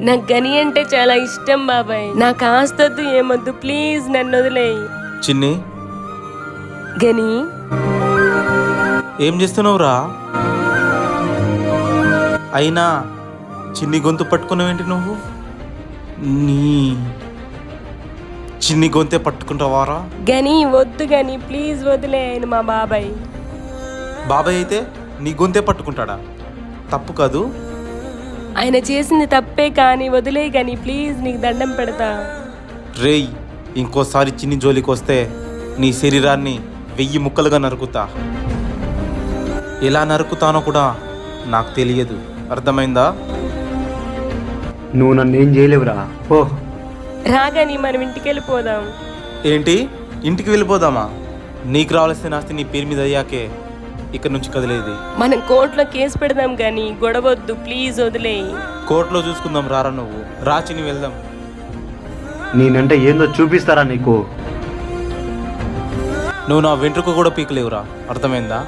నాకు గని అంటే చాలా ఇష్టం బాబాయ్. నాకు ఆస్తొద్దు ఏమొద్దు, ప్లీజ్ నన్ను వదిలేయి. చిన్ని, గని ఏం చేస్తున్నావురా? అయినా చిన్ని గొంతు పట్టుకున్నావేంటి నువ్వు? నీ చిన్ని గొంతే పట్టుకుంటావారా? గని వద్దు గని, ప్లీజ్ వదిలే. ఆయన మా బాబాయ్. బాబాయ్ అయితే నీ గొంతే పట్టుకుంటాడా? తప్పు కాదు. ఆయన చేసింది తప్పే కానీ వదిలే గని, ప్లీజ్ నీకు దండం పెడతా. రేయ్, ఇంకోసారి చిన్ని జోలికి వస్తే నీ శరీరాన్ని 1000 ముక్కలుగా నరుకుతా. ఎలా నరుకుతానో కూడా నాకు తెలియదు, అర్థమైందా? నువ్వు నన్ను ఏం చేయలేవురా. ఓ రాగాని మనం ఇంటికి వెళ్ళిపోదాం. ఏంటి, ఇంటికి వెళ్ళిపోదామా? నీకు రావాల్సిన ఆస్తి నీ పేరు మీద అయ్యాకే ఇక్కడ నుంచి కదిలేది. మనం కోర్టులో కేసు పెడదాం గాని గొడవద్దు, ప్లీజ్ వదిలేయి. కోర్టులో చూసుకుందాం, రారా నువ్వు. రా చిన్ని, వెళ్దాం. నేనంటే ఏందో చూపిస్తారా నీకు? నువ్వు నా వెంట్రుక కూడా పీకలేవురా, అర్థమైందా?